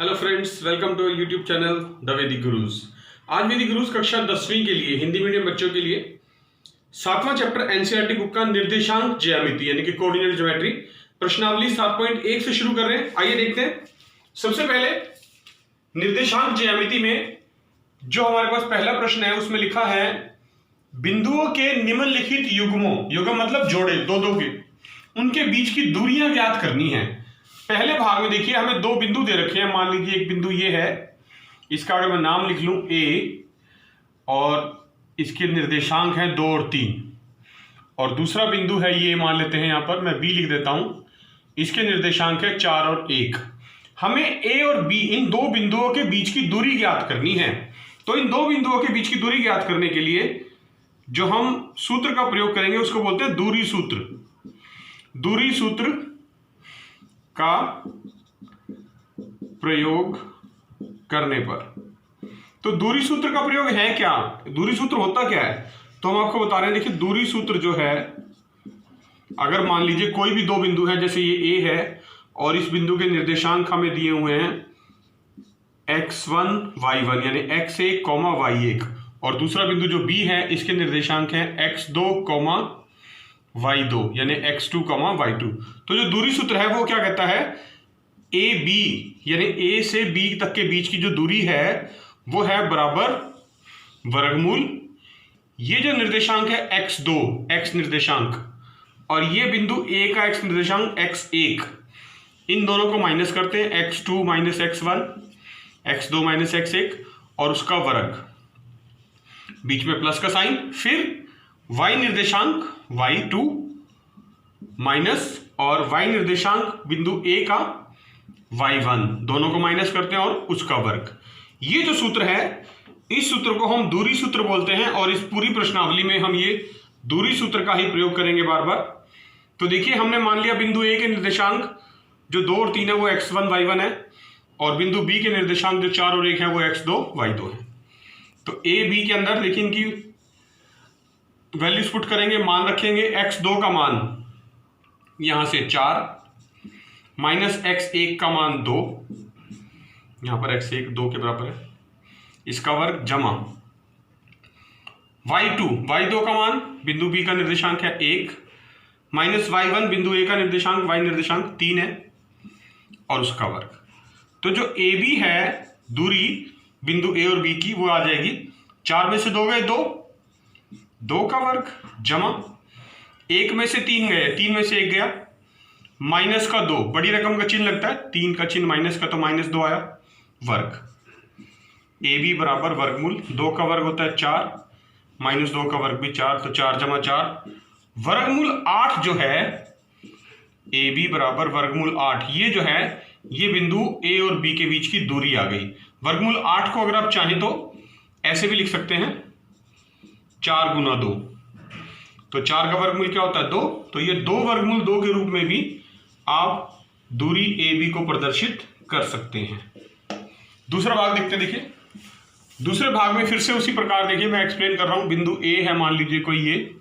Hello friends, welcome to YouTube channel the Vedic Gurus. आज वैदिक गुरुज कक्षा 10वीं के लिए हिंदी मीडियम बच्चों के लिए 7वां चैप्टर एनसीईआरटी बुक का निर्देशांक ज्यामिति यानी कि कोऑर्डिनेट ज्योमेट्री प्रश्नावली 7.1 से शुरू कर रहे हैं। आइए देखते हैं। सबसे पहले निर्देशांक ज्यामिति में जो हमारे पास पहला प्रश्न है उसमें लिखा है बिंदुओं के निम्नलिखित युग्मों, युग्म मतलब जोड़े दो दो के, उनके बीच की दूरियां ज्ञात करनी है। पहले भाग में देखिए हमें दो बिंदु दे रखे हैं। मान लीजिए एक बिंदु ये है, इसका अगर मैं नाम लिख लूं ए और इसके निर्देशांक हैं 2 और 3, और दूसरा बिंदु है ये, मान लेते हैं यहां पर मैं बी लिख देता हूं, इसके निर्देशांक है 4 और 1। हमें ए और बी इन दो बिंदुओं के बीच की दूरी ज्ञात करनी है। तो इन दो बिंदुओं के बीच की दूरी ज्ञात करने के लिए जो हम सूत्र का प्रयोग करेंगे उसको बोलते हैं दूरी सूत्र। दूरी सूत्र का प्रयोग करने पर, तो दूरी सूत्र का प्रयोग है क्या, दूरी सूत्र होता क्या है, तो हम आपको बता रहे हैं। देखिए दूरी सूत्र जो है, अगर मान लीजिए कोई भी दो बिंदु है, जैसे ये ए है और इस बिंदु के निर्देशांक हमें दिए हुए हैं x1 y1 यानी x1 y1, और दूसरा बिंदु जो बी है इसके निर्देशांक है x2 y2 यानी x2 y2। तो जो दूरी सूत्र है वो क्या कहता है, ए बी यानी ए से बी तक के बीच की जो दूरी है वो है बराबर वर्गमूल ये जो निर्देशांक है x2 x निर्देशांक, और ये बिंदु ए का x निर्देशांक x1, इन दोनों को माइनस करते हैं, x2 minus x1 x2 minus x1 और उसका वर्ग, बीच में प्लस का साइन, फिर y निर्देशांक y2 माइनस और y निर्देशांक बिंदु A का y1, दोनों को माइनस करते हैं और उसका वर्ग। ये जो सूत्र है इस सूत्र को हम दूरी सूत्र बोलते हैं, और इस पूरी प्रश्नावली में हम ये दूरी सूत्र का ही प्रयोग करेंगे बार बार। तो देखिए हमने मान लिया बिंदु A के निर्देशांक जो 2 और 3 है वो x1 y1 है, और बिंदु B के निर्देशांक जो 4 और 1 है वो x2 y2 है। तो A B के अंदर लेकिन इनकी वैल्यूज पुट करेंगे, मान रखेंगे। x2 का मान यहां से 4 माइनस x1 का मान 2, यहां पर x1 2 के बराबर है, इसका वर्ग जमा y2 का मान बिंदु B का निर्देशांक है 1 माइनस y1 बिंदु A का निर्देशांक y निर्देशांक 3 है और उसका वर्ग। तो जो AB है दूरी बिंदु A और B की वो आ जाएगी 4 में से 2 गए 2 का वर्ग जमा 1 में से 3 गए, 3 में से 1 गया, माइनस का 2, बड़ी रकम का चिन्ह लगता है, 3 का चिन्ह माइनस का, तो माइनस 2 आया, वर्ग। ए बी बराबर वर्गमूल 2 का वर्ग होता है 4 माइनस 2 का वर्ग भी 4, तो 4 जमा 4 वर्गमूल 8 जो है, ए बी बराबर वर्गमूल 8, ये जो है ये बिंदु ए और बी के बीच की दूरी आ गई। वर्गमूल 8 को अगर आप चाहें तो ऐसे भी लिख सकते हैं 4 गुना 2, तो 4 का वर्गमूल क्या होता है 2, तो ये 2 वर्गमूल 2 के रूप में भी आप दूरी ए बी को प्रदर्शित कर सकते हैं। दूसरा भाग देखते हैं। देखिए दूसरे भाग में फिर से उसी प्रकार, देखिए मैं एक्सप्लेन कर रहा हूं। बिंदु ए है मान लीजिए कोई ये,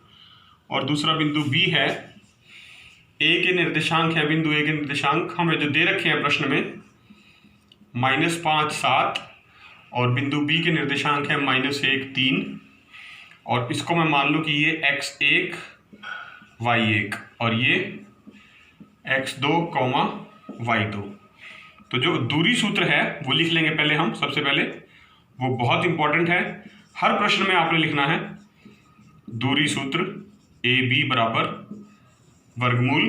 और दूसरा बिंदु बी है। ए के निर्देशांक है, बिंदु ए के निर्देशांक हमें जो दे रखे हैं प्रश्न में -5 7, और बिंदु बी के निर्देशांक है -1 3, और इसको मैं मान लूँ कि ये x1 y1 और ये x2 y2। तो जो दूरी सूत्र है वो लिख लेंगे पहले हम, सबसे पहले वो बहुत इंपॉर्टेंट है, हर प्रश्न में आपने लिखना है। दूरी सूत्र ए बी बराबर वर्गमूल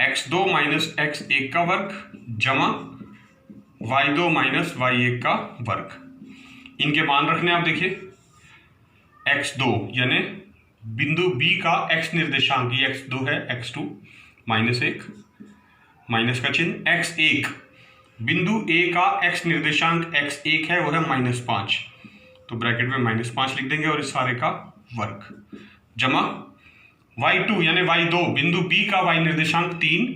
x2 माइनस x1 का वर्ग जमा y2 माइनस y1 का वर्ग। इनके मान रखने आप, देखिए x2 यानी बिंदु B का x निर्देशांक, ये x2 है, x2 -1 माइनस का चिन्ह, x1 बिंदु A का x निर्देशांक x1 है वो है -5, तो ब्रैकेट में -5 लिख देंगे और इस सारे का वर्ग जमा y2 यानी y2 बिंदु B का y निर्देशांक 3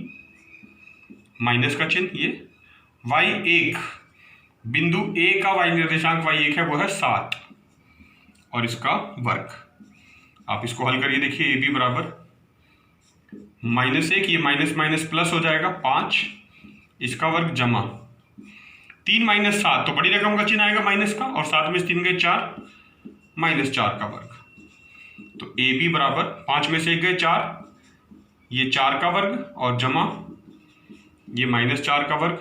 माइनस का चिन्ह, ये y1 बिंदु A का y निर्देशांक y1 है वो है 7 और इसका वर्ग। आप इसको हल करिए, देखिए ए बी बराबर -1, ये माइनस माइनस प्लस हो जाएगा 5, इसका वर्ग जमा 3 माइनस 7, तो बड़ी रकम का चिन्ह आएगा माइनस का, और 7 में 3 गए 4, -4 का वर्ग। तो ए बी बराबर 5 में से 1 गए 4, ये 4 का वर्ग और जमा ये -4 का वर्ग।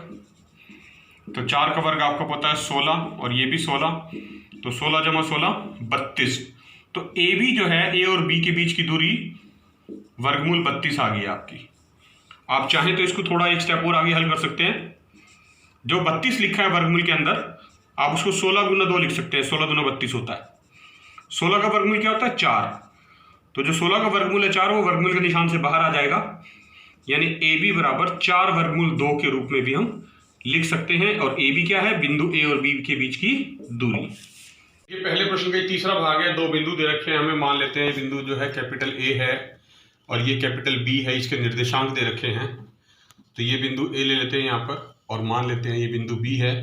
तो 4 का वर्ग आपको पता है 16, और ये भी 16, तो 16 जमा 16 32। तो ए बी जो है, ए और बी के बीच की दूरी वर्गमूल 32 आ गई आपकी। आप चाहें तो इसको थोड़ा एक स्टेप और आगे हल कर सकते हैं। जो 32 लिखा है वर्गमूल के अंदर, आप उसको 16 गुना 2 लिख सकते हैं। 16 दूना 32 होता है। 16 का वर्गमूल क्या होता है? 4। तो जो 16 का वर्गमूल है 4, वो वर्गमूल के निशान से बाहर आ जाएगा, यानी ए बी बराबर 4 वर्गमूल 2 के रूप में भी हम लिख सकते हैं। और ए बी क्या है? बिंदु ए और बी के बीच की दूरी। ये पहले प्रश्न का तीसरा भाग है। 2 बिंदु दे रखे हैं हमें, मान लेते हैं बिंदु जो है कैपिटल ए है और ये कैपिटल बी है, इसके निर्देशांक दे रखे हैं। तो ये बिंदु ए ले लेते हैं यहाँ पर, और मान लेते हैं ये बिंदु बी है।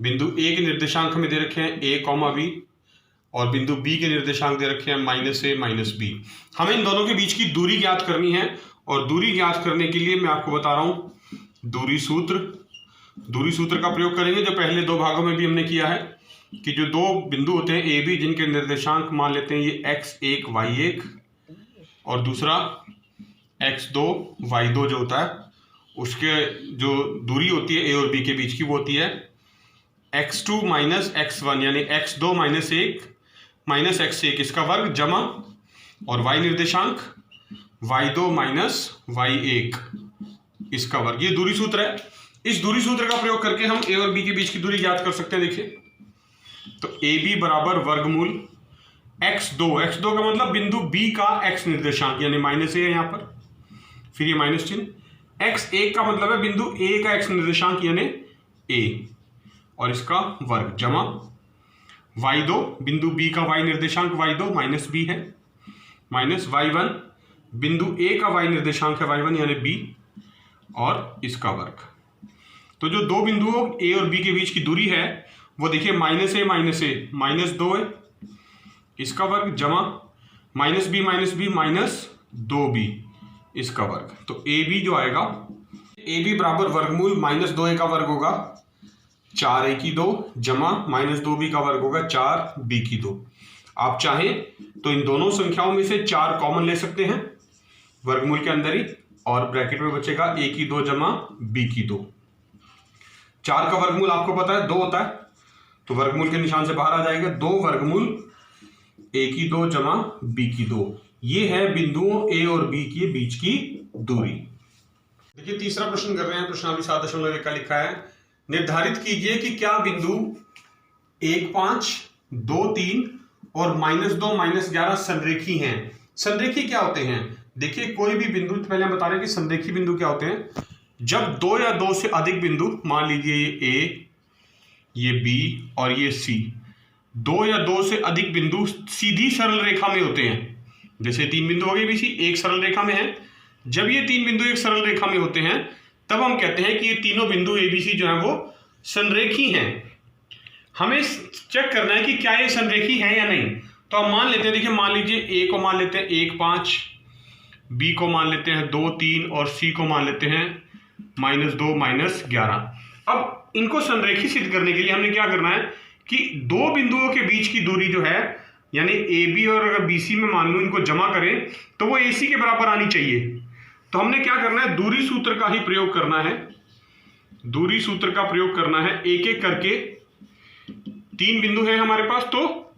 बिंदु ए के निर्देशांक हमें दे रखे हैं a, b, और बिंदु बी के निर्देशांक दे रखे हैं -a, -b। हमें इन दोनों के बीच की दूरी ज्ञात करनी है, और दूरी ज्ञात करने के लिए मैं आपको बता रहा हूं दूरी सूत्र का प्रयोग करेंगे, जो पहले 2 भागों में भी हमने किया है। कि जो 2 बिंदु होते हैं ए बी, जिनके निर्देशांक मान लेते हैं ये x1 y1 और दूसरा x2 y2 जो होता है, उसके जो दूरी होती है ए और बी के बीच की, वो होती है x2 माइनस x1, यानी x2 माइनस 1 x1 इसका वर्ग, जमा और y निर्देशांक y2 माइनस y1 इसका वर्ग। ये दूरी सूत्र है। इस दूरी सूत्र का प्रयोग करके हम ए और बी के बीच की दूरी ज्ञात कर सकते हैं। देखिए, तो ए बी बराबर वर्गमूल x2 का मतलब बिंदु बी का x निर्देशांक, यानी -a है यहाँ पर, फिर ये माइनस चिन्ह। x1 का मतलब है बिंदु ए का x निर्देशांक, यानी a, और इसका वर्ग, जमा y2 बिंदु बी का y निर्देशांक y2 माइनस b है, माइनस y1 बिंदु ए का y निर्देशांक है y1 यानी b, और इसका वर्ग। तो जो 2 बिंदुओं ए और बी के बीच की दूरी है वो देखिए -a -2 है, इसका वर्ग, जमा -b -2b इसका वर्ग। तो ए बी जो आएगा, ए बी बराबर वर्गमूल -2a का वर्ग होगा 4a की 2, जमा -2b का वर्ग होगा 4b की 2। आप चाहें तो इन दोनों संख्याओं में से 4 कॉमन ले सकते हैं वर्गमूल के अंदर ही, और ब्रैकेट में बचेगा a की 2 जमा b की 2। 4 का वर्गमूल आपको पता है 2 होता है, तो वर्गमूल के निशान से बाहर आ जाएगा 2 वर्गमूल a की 2 जमा b की 2। ये है बिंदुओं a और b के बीच की दूरी। देखिए, तीसरा प्रश्न कर रहे हैं। प्रश्नावली 7.1 का लिखा है, निर्धारित कीजिए कि क्या बिंदु 1, 5, 2, 3 और -2, -11 संरेखी हैं। संरेखी क्या होते हैं? देखिए, कोई भी बिंदु, पहले हम बता रहे हैं कि संरेखी बिंदु क्या होते हैं। जब 2 या 2 से अधिक बिंदु, मान लीजिए ये a, ये b और ये c, 2 या 2 से अधिक बिंदु सीधी सरल रेखा में होते हैं। जैसे 3 बिंदु हो गए बीसी, एक सरल रेखा में है। जब ये 3 बिंदु एक सरल रेखा में होते हैं, तब हम कहते हैं कि ये तीनों बिंदु ए बी सी जो है वो संरेखी हैं। हमें चेक करना है कि क्या ये संरेखी है या नहीं। तो हम मान लेते हैं, देखिए, मान लीजिए ए को मान लेते हैं 1, 5, बी को मान लेते हैं 2, 3 और सी को मान लेते हैं -2, -11। अब इनको संरेखी सिद्ध करने के लिए हमने क्या करना है कि 2 बिंदुओं के बीच की दूरी जो है, यानी ए बी और अगर बी सी में मान लो इनको जमा करें तो वो ए सी के बराबर आनी चाहिए। तो हमने क्या करना है, दूरी सूत्र का ही प्रयोग करना है। दूरी सूत्र का प्रयोग करना है, एक एक करके 3 बिंदु है हमारे पास, तो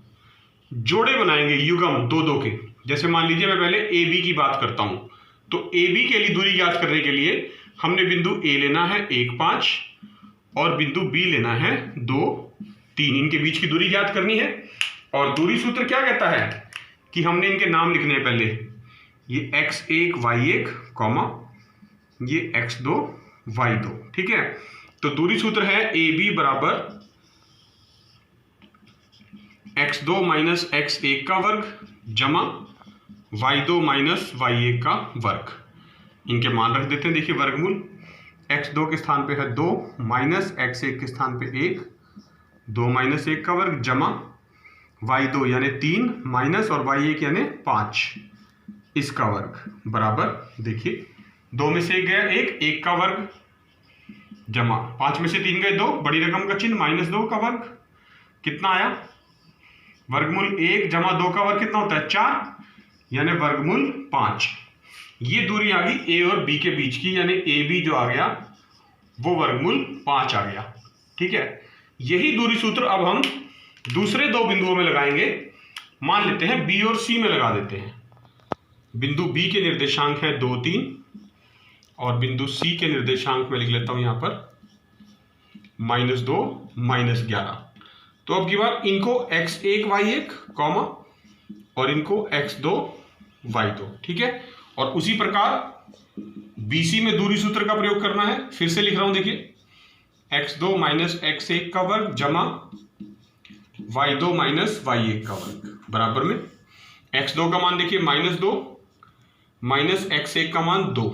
जोड़े बनाएंगे, युग्म 2-2 के। जैसे मान लीजिए मैं पहले ए बी की बात करता हूं, तो ए बी के लिए दूरी ज्ञात करने के लिए हमने बिंदु ए लेना है 1, 5 और बिंदु बी लेना है 2, 3। इनके बीच की दूरी ज्ञात करनी है। और दूरी सूत्र क्या कहता है कि हमने इनके नाम लिखने हैं पहले, ये x1 y1 कॉमा ये x2 y2, ठीक है। तो दूरी सूत्र है ए बी बराबर x2 माइनस x1 का वर्ग जमा y2 माइनस y1 का वर्ग। इनके मान रख देते हैं। देखिए, वर्गमूल x2 के स्थान पे है 2, माइनस x1 के स्थान पे 1, 2 माइनस 1 का वर्ग जमा y2 यानी 3 माइनस और y1 यानी 5 इसका वर्ग बराबर। देखिए, 2 में से 1 गया 1 का वर्ग जमा 5 में से 3 गए 2, बड़ी रकम का चिन्ह -2 का वर्ग कितना आया, वर्गमूल 1 जमा 2 का वर्ग कितना होता है 4, यानी वर्गमूल 5। ये दूरी आ गई ए और बी के बीच की, यानी ए बी जो आ गया वो वर्गमूल 5 आ गया। ठीक है, यही दूरी सूत्र अब हम दूसरे दो बिंदुओं में लगाएंगे। मान लेते हैं बी और सी में लगा देते हैं। बिंदु बी के निर्देशांक है 2 3 और बिंदु सी के निर्देशांक में लिख लेता हूं यहां पर -2 -11। तो अब की बार इनको x1 y1 कॉमा और इनको x2 y2। ठीक है, और उसी प्रकार BC में दूरी सूत्र का प्रयोग करना है। फिर से लिख रहा हूं, देखिए x2 - x1 का वर्ग जमा y2 - y1 का वर्ग बराबर में x2 का मान देखिए -2 -x1 का मान 2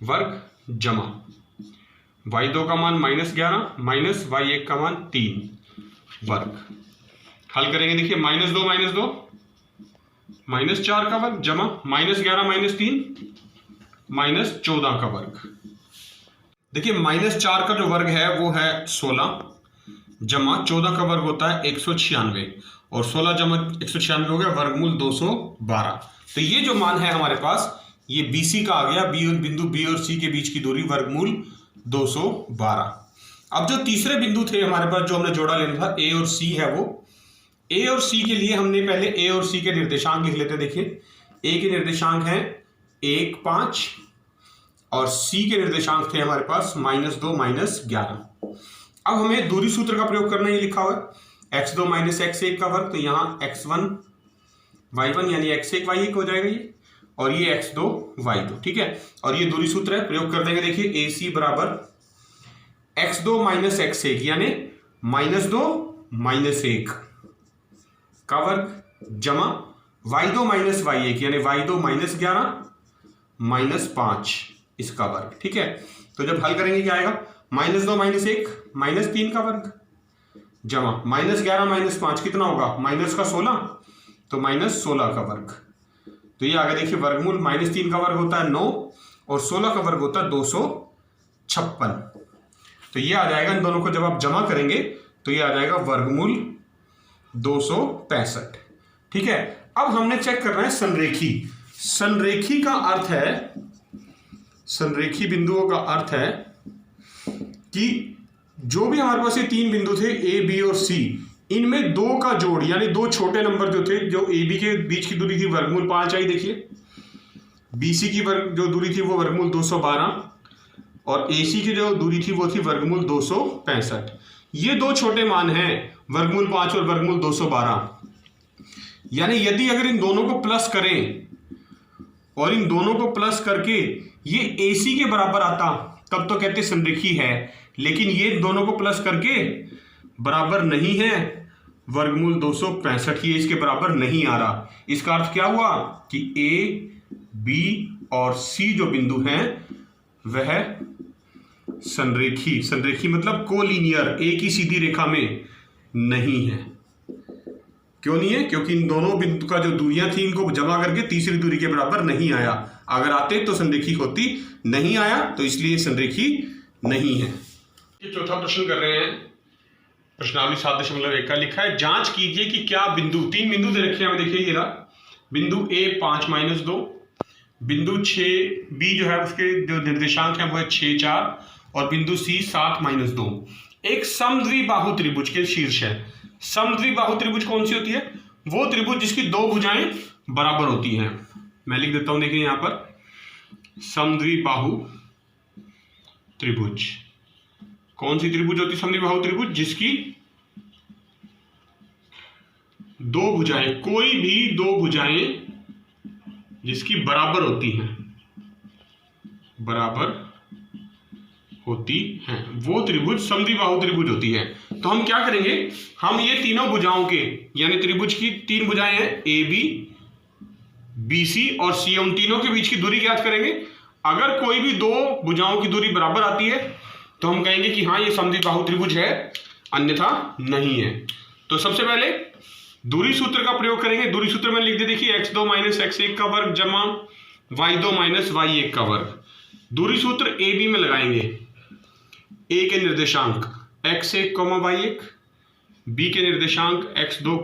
वर्ग जमा y2 का मान -11 -y1 का मान 3 वर्ग। हल करेंगे, देखिए -2 -4 का वर्ग जमा -11 -3 -14 का वर्ग। देखिए -4 का जो वर्ग है वो है 16 जमा 14 का वर्ग होता है 196 और 16 जमा 196 हो गया वर्गमूल 212। तो ये जो मान है हमारे पास ये BC का आ गया, बिंदु B और C के बीच की दूरी वर्गमूल 212। अब जो तीसरे बिंदु थे हमारे पास जो हमने जोड़ा लेना था A और C है, वो A और C के लिए हमने पहले A और C के निर्देशांक लिख लेते हैं। देखिए A के निर्देशांक हैं 1 5 और C के निर्देशांक थे हमारे पास -2 -11। अब हमें दूरी सूत्र का प्रयोग करना, ये लिखा हुआ है x2 - x1 का वर्ग, तो यहाँ x1 y1 यानी x1 y1 हो जाएगा ये, और ये x2 y2। ठीक है, और ये दूरी सूत्र है, प्रयोग कर देंगे। देखिए AC बराबर x2 - x1 यानी -2 -1 का वर्ग जमा y2 - y1 यानी y2 -11 -5 इसका वर्ग। ठीक है, तो जब हल करेंगे क्या आएगा, -2 -1 -3 का वर्ग जमा -11 -5 कितना होगा, -16 तो -16 का वर्ग। तो ये आगे देखिए वर्गमूल -3 का वर्ग होता है 9 और 16 का वर्ग होता है 256। तो ये आ जाएगा, इन दोनों को जब आप जमा करेंगे तो ये आ जाएगा वर्गमूल 265। ठीक है, अब हमने चेक करना है संरेखी। संरेखी का अर्थ है, संरेखी बिंदुओं का अर्थ है कि जो भी हमारे पास ये 3 बिंदु थे A B और C, इनमें 2 का जोड़ यानी 2 छोटे नंबर जो थे, जो AB के बीच की दूरी थी वर्गमूल 5 आई, देखिए BC की जो दूरी थी वो वर्गमूल 212 और AC की जो दूरी थी वो थी वर्गमूल 265। ये 2 छोटे मान हैं वर्गमूल 5 और वर्गमूल 212। यानी यदि अगर इन दोनों को प्लस करें और इन दोनों को प्लस करके ये AC के बराबर आता तब तो कहते संरेखी है, लेकिन ये दोनों को प्लस करके बराबर नहीं है, वर्गमूल 265 ही इसके बराबर नहीं आ रहा। इसका अर्थ क्या हुआ कि A B और C जो बिंदु हैं वह संरेखी, संरेखी मतलब कोलिनियर, एक ही सीधी रेखा में नहीं है। क्यों नहीं है, क्योंकि इन दोनों बिंदु का जो दूरियां थी इनको जमा करके तीसरी दूरी के बराबर नहीं आया। अगर आते तो संरेखी होती, नहीं आया तो इसलिए संरेखी नहीं है। ये चौथा प्रश्न कर रहे हैं, प्रश्नावली 7.1 का लिखा है, जांच कीजिए कि क्या बिंदु, 3 बिंदु दे रखे हैं, देखिए ये रहा बिंदु A 5 - 2, बिंदु 6 B जो है उसके जो निर्देशांक है वो है 6 4 और बिंदु C 7 - 2 एक समद्विबाहु त्रिभुज के शीर्ष है। समद्विबाहु त्रिभुज कौन सी होती है, वो त्रिभुज जिसकी 2 भुजाएं बराबर होती हैं। मैं लिख देता हूं, देखिए यहां पर समद्विबाहु त्रिभुज, कौन सी त्रिभुज होती है समद्विबाहु त्रिभुज, जिसकी 2 भुजाएं, कोई भी 2 भुजाएं जिसकी बराबर होती हैं, बराबर होती हैं, वो त्रिभुज समद्विबाहु त्रिभुज होती है। तो हम क्या करेंगे, हम ये तीनों भुजाओं के यानी त्रिभुज की 3 भुजाएं हैं AB BC और C, उन तीनों के बीच की दूरी ज्ञात करेंगे। अगर कोई भी 2 भुजाओं की दूरी बराबर आती है तो हम कहेंगे कि हाँ ये समद्विबाहु त्रिभुज है, अन्यथा नहीं है। तो सबसे पहले दूरी सूत्र का प्रयोग करेंगे। दूरी सूत्र में लिख दे, देखिए x2 - x1 का वर्ग जमा y2 - y1 का वर्ग। दूरी सूत्र AB में लगाएंगे, ए के निर्देशांक x1, y1, बी के निर्देशांक x2,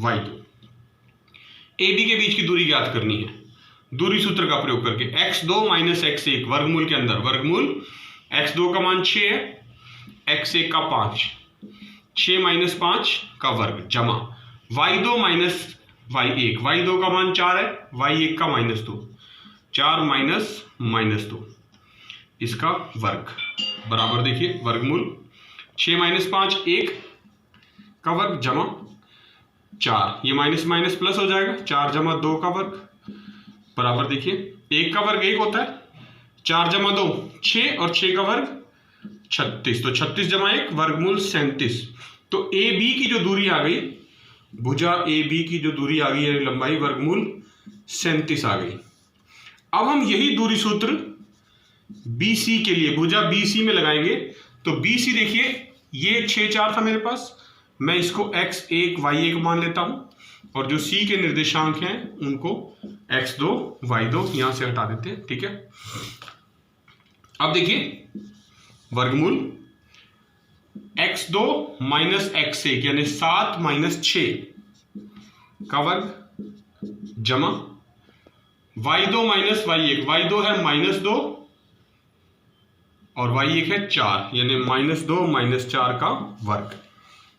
y2। ए बी के बीच की दूरी ज्ञात करनी है दूरी सूत्र का प्रयोग करके। x2 माइनस x1 वर्गमूल के अंदर, वर्गमूल x2 का मान 6 है, x1 का 5, 6 माइनस 5 का वर्ग जमा y2 माइनस y1, y2 का मान 4 है, y1 का -2, 4 माइनस -2 इसका वर्ग बराबर देखिए वर्गमूल 6 माइनस 5 1 का वर्ग जमा 4, ये माइनस माइनस प्लस हो जाएगा, 4 जमा 2 का वर्ग बराबर देखिए 1 का वर्ग 1 होता है, 4 जमा 2 6 और 6 का वर्ग 36, तो 36 जमा 1 वर्गमूल 37। तो ए बी की जो दूरी आ गई, भुजा ए बी की जो दूरी आ गई है लंबाई वर्गमूल 37 आ गई। अब हम यही दूरी सूत्र बी सी के लिए भुजा बी सी में लगाएंगे। तो बी सी देखिए ये 6 4 था मेरे पास, मैं इसको x1 y1 मान लेता हूं और जो सी के निर्देशांक हैं उनको x2 y2 यहां से हटा देते हैं, ठीक है। अब देखिए वर्गमूल x2 माइनस x1 यानी 7 माइनस 6 का वर्ग जमा y2 माइनस y1, y2 है -2 और y1 है 4 यानी -2 माइनस 4 का वर्ग।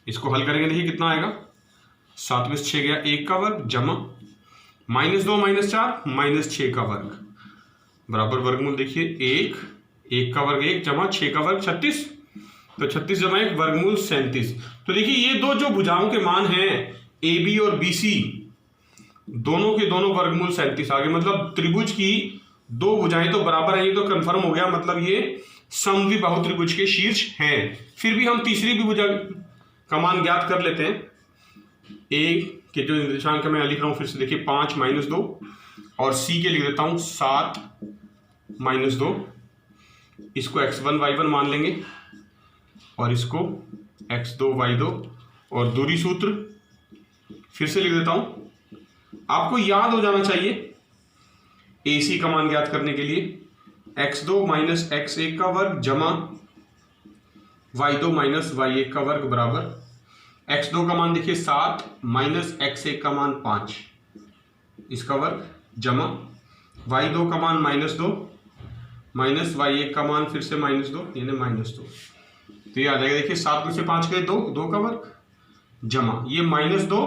इसको हल करेंगे देखिए कितना आएगा, 7 में 6 गया 1 का वर्ग जमा -2 माइनस 4 -6 का वर्ग बराबर वर्गमूल देखिए 1 का वर्ग 1 जमा 6 का वर्ग 36, तो 36 जमा 1 वर्गमूल 37। तो देखिए ये दो जो भुजाओं के मान हैं ए बी और बी सी, दोनों के दोनों वर्गमूल 37 आ गए। मतलब त्रिभुज की दो भुजाएं तो बराबर है, ये तो कंफर्म हो गया, मतलब ये समद्विबाहु त्रिभुज के शीर्ष हैं। फिर भी हम तीसरी भी भुजा का मान ज्ञात कर लेते हैं। ए के जो निर्देशांक मैं लिख रहा हूं फिर से देखिए 5 -2 और सी के लिख देता हूं 7 -2, इसको x1 y1 मान लेंगे और इसको x2 y2 और दूरी सूत्र फिर से लिख देता हूं। आपको याद हो जाना चाहिए ए सी का मान ज्ञात करने के लिए x2 माइनस x1 का वर्ग जमा y2 माइनस y1 का वर्ग बराबर x2 का मान देखिए 7 माइनस x1 का मान 5 इसका वर्ग जमा y2 का मान -2 माइनस y1 का मान फिर से -2 यानी -2। तो ये आ जाएगा देखिए 7 में से 5 गए 2 का वर्ग जमा ये -2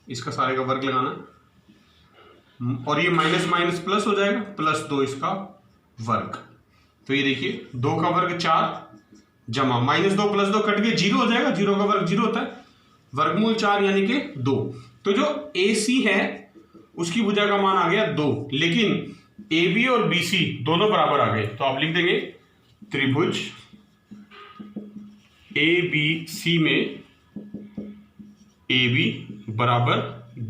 इसका सारे का वर्ग लगाना और ये माइनस माइनस प्लस हो जाएगा +2 इसका वर्ग। तो ये देखिए 2 का वर्ग 4 जमा -2 + 2 कट के 0 हो जाएगा, 0 का वर्ग 0 होता है, वर्गमूल 4 यानी कि 2। तो जो ए सी है उसकी भुजा का मान आ गया 2, लेकिन ए बी और बी सी दोनों बराबर आ गए। तो आप लिख देंगे त्रिभुज ए बी सी में ए बी बराबर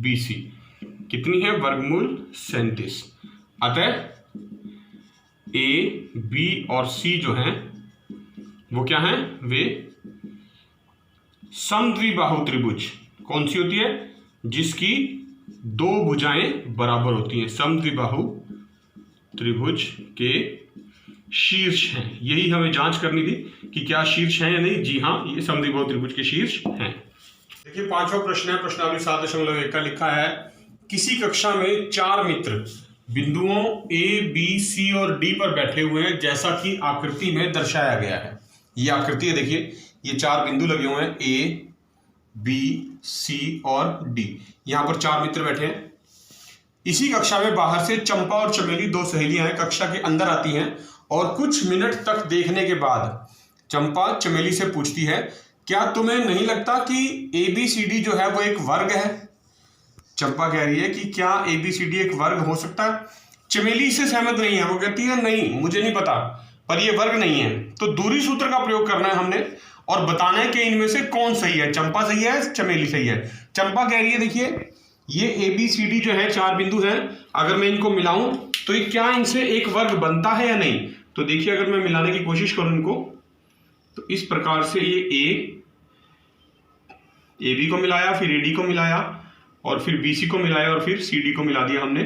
बी सी कितनी है, वर्गमूल 37। अतः ए बी और सी जो हैं वो क्या हैं, वे समद्विबाहु त्रिभुज। कौन सी होती है, जिसकी दो भुजाएं बराबर होती हैं, समद्विबाहु त्रिभुज के शीर्ष हैं। यही हमें जांच करनी थी कि क्या शीर्ष हैं या नहीं। जी हाँ, ये समद्विबाहु त्रिभुज के शीर्ष हैं। देखिए पांचवा प्रश्न है, प्रश्नावली 7.1 का लिखा है, किसी कक्षा में 4 मित्र बिंदुओं ए बी सी और डी पर बैठे हुए हैं जैसा कि आकृति में दर्शाया गया है। ये आकृति है, देखिए ये 4 बिंदु लगे हुए हैं ए बी सी और डी, यहां पर 4 मित्र बैठे हैं। इसी कक्षा में बाहर से चंपा और चमेली 2 सहेलियां हैं, कक्षा के अंदर आती हैं और कुछ मिनट तक देखने के बाद चंपा चमेली से पूछती है, क्या तुम्हें नहीं लगता कि ए बी सी डी जो है वो एक वर्ग है। चंपा कह रही है कि क्या ए बी सी डी एक वर्ग हो सकता है। चमेली इससे सहमत नहीं है, वो कहती है नहीं मुझे नहीं पता, पर ये वर्ग नहीं है। तो दूरी सूत्र का प्रयोग करना है हमने और बताना है कि इनमें से कौन सही है, चंपा सही है चमेली सही है। चंपा कह रही है देखिए ये ए बी सी डी जो है 4 बिंदु हैं, अगर मैं इनको मिलाऊं तो ये क्या इनसे एक वर्ग बनता है या नहीं। तो देखिए अगर मैं मिलाने की कोशिश करूं इनको तो इस प्रकार से ये ए बी को मिलाया, फिर ए डी को मिलाया और फिर बी सी को मिलाया और फिर सी डी को मिला दिया हमने।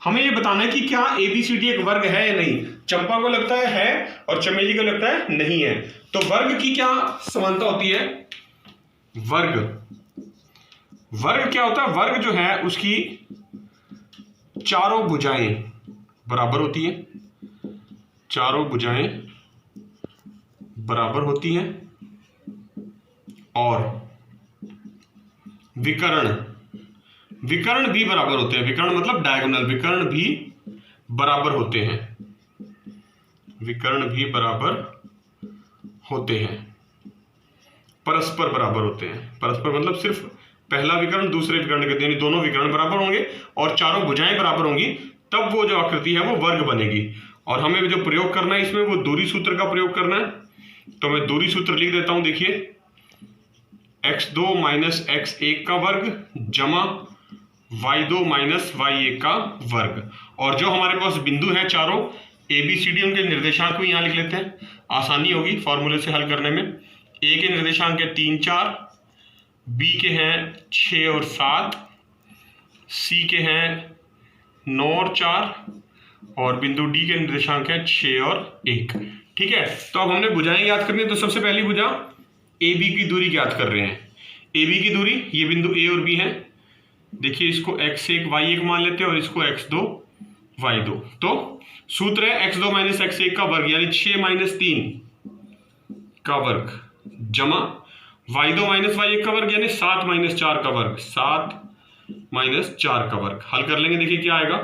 हमें ये बताना है कि क्या ABCD एक वर्ग है या नहीं। चंपा को लगता है और चमेली को लगता है नहीं है। तो वर्ग की क्या समानता होती है? वर्ग क्या होता है? वर्ग जो है उसकी चारों भुजाएं बराबर होती हैं, चारों भुजाएं बराबर होती हैं और विकर्ण भी बराबर होते हैं। विकर्ण मतलब डायगोनल, विकर्ण भी बराबर होते हैं, विकर्ण भी बराबर होते हैं, परस्पर बराबर होते हैं। परस्पर मतलब सिर्फ पहला विकर्ण दूसरे विकर्ण के, यानी दोनों विकर्ण बराबर होंगे और चारों भुजाएं बराबर होंगी, तब वो जो आकृति है वो वर्ग बनेगी। और हमें जो प्रयोग करना है इसमें वो दूरी सूत्र का प्रयोग करना है। तो मैं दूरी सूत्र लिख देता हूं, देखिए x2 माइनस x1 का वर्ग जमा y2 माइनस y1 का वर्ग। और जो हमारे पास बिंदु है चारों ABCD, उनके निर्देशांक को यहां लिख लेते हैं, आसानी होगी फॉर्मूले से हल करने में। A के निर्देशांक है 3, 4, B के हैं 6 और 7, C के हैं 9 और 4 और बिंदु D के निर्देशांक है 6 और 1। ठीक है, तो अब हमने भुजाएं याद करनी है। तो सबसे पहली भुजा AB की दूरी ज्ञात कर रहे हैं। AB की दूरी, ये बिंदु A और B है, देखिए इसको x1 y1 मान लेते हैं और इसको x2 y2। तो सूत्र है x2 माइनस x1 का वर्ग यानी 6 माइनस 3 का वर्ग जमा y2 माइनस y1 का वर्ग यानी 7 माइनस 4 का वर्ग, 7 माइनस 4 का वर्ग। हल कर लेंगे, देखिए क्या आएगा,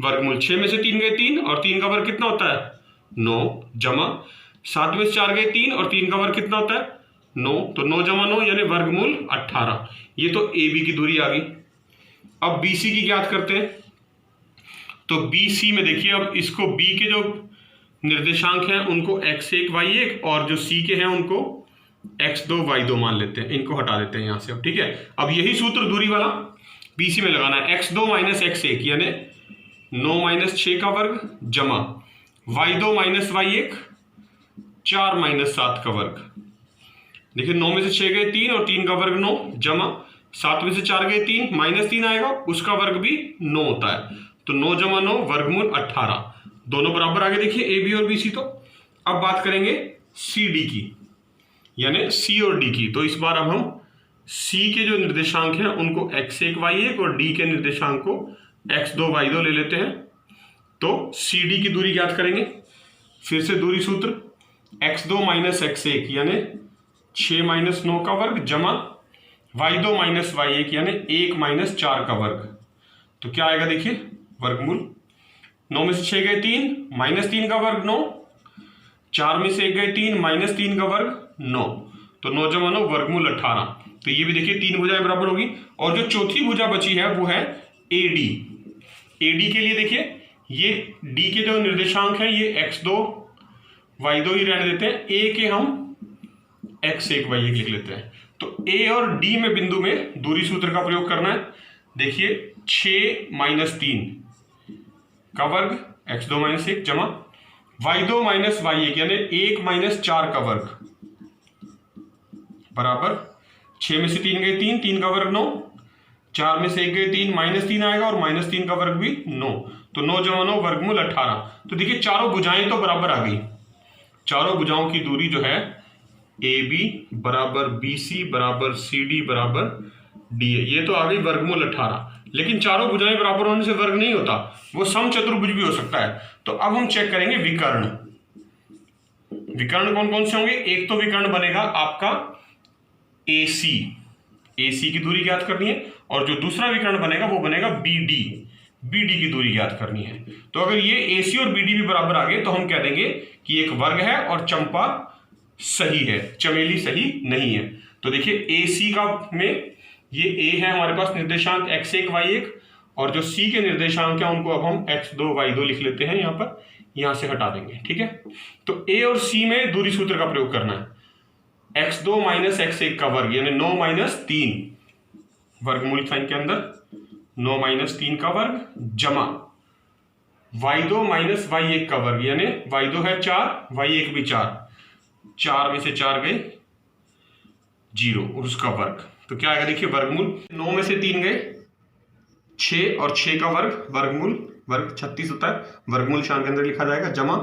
वर्गमूल 6 में से 3 गए 3 और 3 का वर्ग कितना होता है 9, जमा 7 में से 4 गए 3 और 3 का वर्ग कितना होता है 9, तो 9 जमा 9 यानी वर्गमूल 18। ये तो AB की दूरी आ गई। अब BC की ज्ञात करते हैं। तो BC में देखिए, अब इसको B के जो निर्देशांक हैं उनको x1 y1 और जो C के हैं उनको x2 y2 मान लेते हैं, इनको हटा देते हैं यहां से। अब ठीक है, अब यही सूत्र दूरी वाला BC में लगाना है, x2 माइनस x1 यानी 9 माइनस 6 का वर्ग जमा y2 माइनस y1 4 माइनस 7 का वर्ग। देखिए 9 में से 6 गए 3 और 3 का वर्ग 9 जमा 7 में से 4 गए 3 माइनस 3 आएगा, उसका वर्ग भी 9 होता है। तो 9 जमा 9 वर्गमूल 18, दोनों बराबर आगे देखिए AB और BC। तो अब बात करेंगे CD की, यानी C और D की। तो इस बार अब हम C के जो निर्देशांक हैं उनको x1 y1 और D के निर्देशांक को x2 y2 ले लेते हैं। तो CD की दूरी ज्ञात करेंगे। फिर से दूरी सूत्र x2 माइनस x1 यानी 6 माइनस 9 का वर्ग जमा y2 माइनस y1 यानी 1 माइनस 4 का वर्ग। तो क्या आएगा देखिए, वर्गमूल 9 में से 6 गए 3 माइनस 3 का वर्ग 9, 4 में से 1 गए 3 माइनस 3 का वर्ग 9, तो 9 जमा 9 वर्गमूल 18। तो ये भी देखिए 3 भुजाएं बराबर होगी। और जो चौथी भुजा बची है वो है AD। AD के लिए देखिए, ये D के जो निर्देशांक हैं ये x2 y2 ही रहने देते हैं, A के हम x1 y1 लिख लेते हैं। तो A और D में बिंदु में दूरी सूत्र का प्रयोग करना है। देखिए 6 माइनस 3 का वर्ग x2 माइनस 1 जमा y2 माइनस y1 यानी 1 माइनस 4 का वर्ग बराबर 6 में से 3 गए 3, 3 का वर्ग 9, 4 में से 1 गए 3 माइनस 3 आएगा और माइनस 3 का वर्ग भी 9, तो 9 जमा 9 वर्गमूल 18। तो देखिए चारों भुजाएं तो बराबर आ गई। चारों भुजाओं की दूरी जो है AB बराबर BC बराबर CD बराबर DA, ये तो आ गई वर्गमूल 18। लेकिन चारों भुजाएं बराबर होने से वर्ग नहीं होता, वो समचतुर्भुज भी हो सकता है। तो अब हम चेक करेंगे विकर्ण। विकर्ण कौन कौन से होंगे? एक तो विकर्ण बनेगा आपका AC, AC की दूरी ज्ञात करनी है, और जो दूसरा विकर्ण बनेगा वो बनेगा BD, BD की दूरी ज्ञात करनी है। तो अगर ये AC और BD भी बराबर आ गए तो हम कह देंगे कि एक वर्ग है और चंपा सही है, चमेली सही नहीं है। तो देखिए AC का में ये A है हमारे पास निर्देशांक x1 y1, और जो C के निर्देशांक है उनको अब हम x2 y2 लिख लेते हैं, यहां से हटा देंगे। ठीक है, तो A और C में दूरी सूत्र का प्रयोग करना है। x2 माइनस x1 का वर्ग यानी 9 माइनस 3 वर्गमूल साइन के अंदर 9 माइनस 3 का वर्ग जमा y2 माइनस y1 का वर्ग यानी y2 है 4, y1 भी 4, 4 में से 4 गए 0 और उसका वर्ग। तो क्या आएगा देखिए वर्गमूल 9 में से 3 गए 6 और 6 का वर्ग वर्गमूल वर्ग 36 होता है, वर्गमूल शान के अंदर लिखा जाएगा, जमा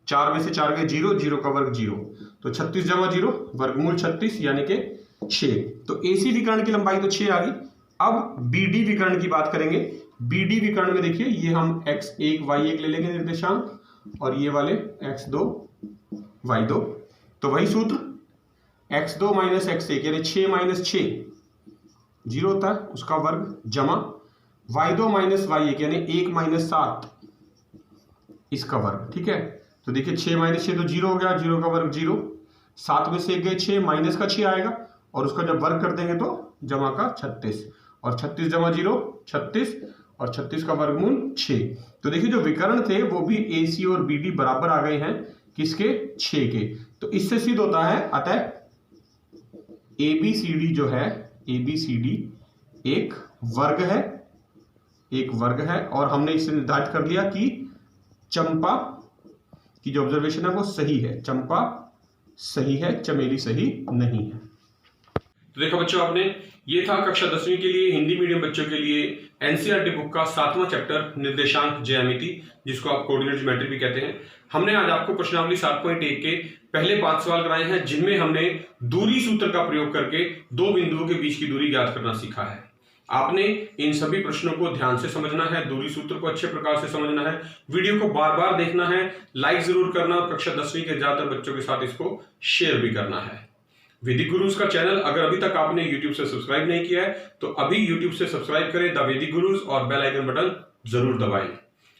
4 में से 4 गए 0, 0 का वर्ग 0, तो 36 जमा 0 वर्गमूल 36 यानी कि 6। तो AC विकर्ण की लंबाई तो 6 आ गई। अब BD विकर्ण की बात करेंगे। BD विकर्ण में देखिए ये हम x1 y1 ले लेंगे निर्देशांक और ये वाले x2 y2, तो वही सूत्र x2 माइनस x1 यानी 6 माइनस 6 0 होता है, उसका वर्ग, जमा y2 माइनस y1 यानी 1 माइनस 7 इसका वर्ग। ठीक है, तो देखिए 6 माइनस 6 तो 0 हो गया, 0 का वर्ग 0, 7 में से 1 गए 6, माइनस का 6 आएगा और उसका जब वर्ग कर देंगे तो जमा का 36, और 36 जमा 0 36 और 36 का वर्गमूल 6। तो देखिए जो विकर्ण थे वो भी AC और BD बराबर आ गए हैं, किसके? 6 के। तो इससे सिद्ध होता है अतः ABCD जो है, ABCD एक वर्ग है, एक वर्ग है, और हमने इससे निर्धारित कर लिया कि चंपा की जो ऑब्जर्वेशन है वो सही है, चंपा सही है, चमेली सही नहीं है। तो देखा बच्चों आपने, ये था कक्षा 10वीं के लिए हिंदी मीडियम बच्चों के लिए एनसीईआरटी बुक का 7वां चैप्टर निर्देशांक ज्यामिति, जिसको आप कोऑर्डिनेट ज्योमेट्री भी कहते हैं। हमने आज आपको प्रश्नावली 7.1 के पहले 5 सवाल कराए हैं, जिनमें हमने दूरी सूत्र का प्रयोग करके दो बिंदुओं के बीच की दूरी ज्ञात करना सीखा है। आपने इन सभी प्रश्नों को ध्यान से समझना है, दूरी सूत्र को अच्छे प्रकार से समझना है, वीडियो को बार बार देखना है, लाइक जरूर करना और कक्षा 10वीं के ज्यादातर बच्चों के साथ इसको शेयर भी करना है। वैदिक गुरुज का चैनल अगर अभी तक आपने YouTube से सब्सक्राइब नहीं किया है तो अभी YouTube से सब्सक्राइब करें द वैदिक गुरुज और बेल आइकन बटन जरूर दबाएं।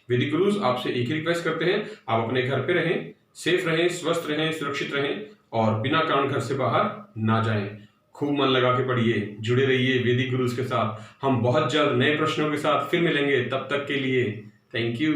वैदिक गुरुज आपसे एक ही रिक्वेस्ट करते हैं, आप अपने घर पे रहें, सेफ रहें, स्वस्थ रहें, सुरक्षित रहें और बिना कारण घर से बाहर ना जाएं। खूब मन लगा के पढ़िए, जुड़े रहिए वैदिक गुरुज के साथ। हम बहुत जल्द नए प्रश्नों के साथ फिर मिलेंगे, तब तक के लिए थैंक यू।